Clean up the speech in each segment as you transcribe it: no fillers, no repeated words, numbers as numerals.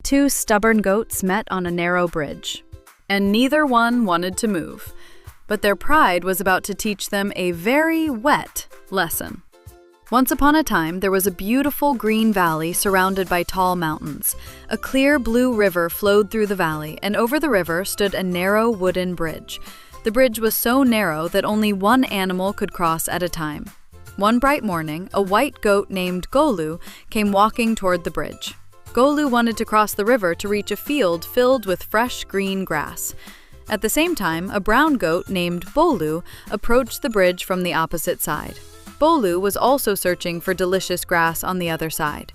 Two stubborn goats met on a narrow bridge, and neither one wanted to move. But their pride was about to teach them a very wet lesson. Once upon a time, there was a beautiful green valley surrounded by tall mountains. A clear blue river flowed through the valley, and over the river stood a narrow wooden bridge. The bridge was so narrow that only one animal could cross at a time. One bright morning, a white goat named Golu came walking toward the bridge. Golu wanted to cross the river to reach a field filled with fresh green grass. At the same time, a brown goat named Bolu approached the bridge from the opposite side. Bolu was also searching for delicious grass on the other side.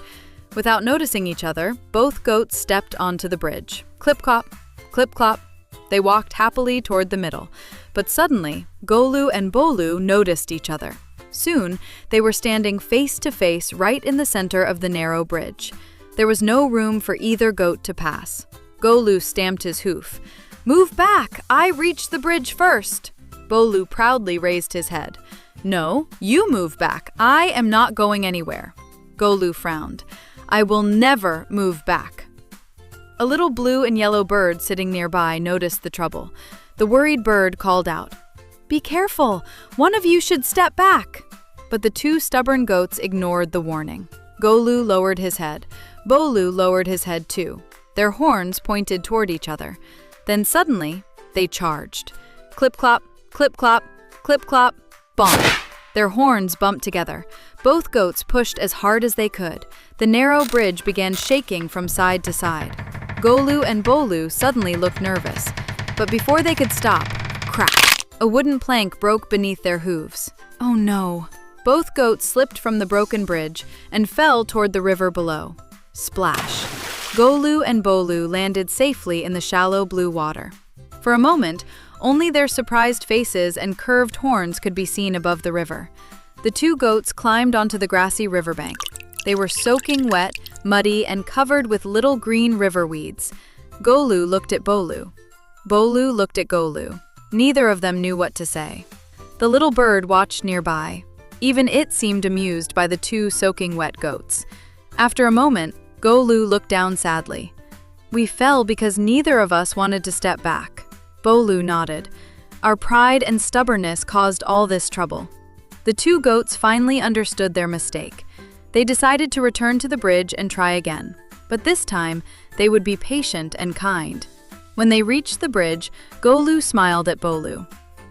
Without noticing each other, both goats stepped onto the bridge. Clip-clop, clip-clop. They walked happily toward the middle. But suddenly, Golu and Bolu noticed each other. Soon, they were standing face to face right in the center of the narrow bridge. There was no room for either goat to pass. Golu stamped his hoof. "Move back! I reached the bridge first!" Bolu proudly raised his head. "No, you move back. I am not going anywhere." Golu frowned. "I will never move back." A little blue and yellow bird sitting nearby noticed the trouble. The worried bird called out, "Be careful! One of you should step back!" But the two stubborn goats ignored the warning. Golu lowered his head. Bolu lowered his head too. Their horns pointed toward each other. Then suddenly, they charged. Clip-clop, clip-clop, clip-clop, bonk. Their horns bumped together. Both goats pushed as hard as they could. The narrow bridge began shaking from side to side. Golu and Bolu suddenly looked nervous. But before they could stop, crack! A wooden plank broke beneath their hooves. Oh no! Both goats slipped from the broken bridge and fell toward the river below. Splash! Golu and Bolu landed safely in the shallow blue water. For a moment, only their surprised faces and curved horns could be seen above the river. The two goats climbed onto the grassy riverbank. They were soaking wet, muddy, and covered with little green river weeds. Golu looked at Bolu. Bolu looked at Golu. Neither of them knew what to say. The little bird watched nearby. Even it seemed amused by the two soaking wet goats. After a moment, Golu looked down sadly. "We fell because neither of us wanted to step back." Bolu nodded. "Our pride and stubbornness caused all this trouble." The two goats finally understood their mistake. They decided to return to the bridge and try again. But this time, they would be patient and kind. When they reached the bridge, Golu smiled at Bolu.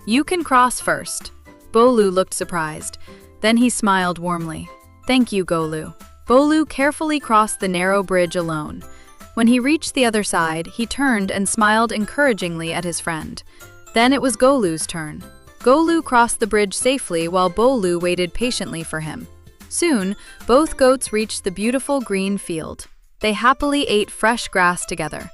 "You can cross first." Bolu looked surprised. Then he smiled warmly. "Thank you, Golu." Bolu carefully crossed the narrow bridge alone. When he reached the other side, he turned and smiled encouragingly at his friend. Then it was Golu's turn. Golu crossed the bridge safely while Bolu waited patiently for him. Soon, both goats reached the beautiful green field. They happily ate fresh grass together.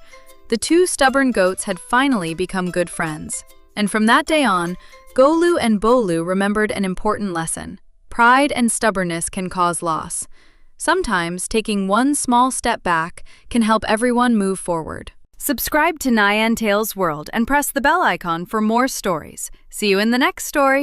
The two stubborn goats had finally become good friends. And from that day on, Golu and Bolu remembered an important lesson. Pride and stubbornness can cause loss. Sometimes taking one small step back can help everyone move forward. Subscribe to Nayan Tales World and press the bell icon for more stories. See you in the next story.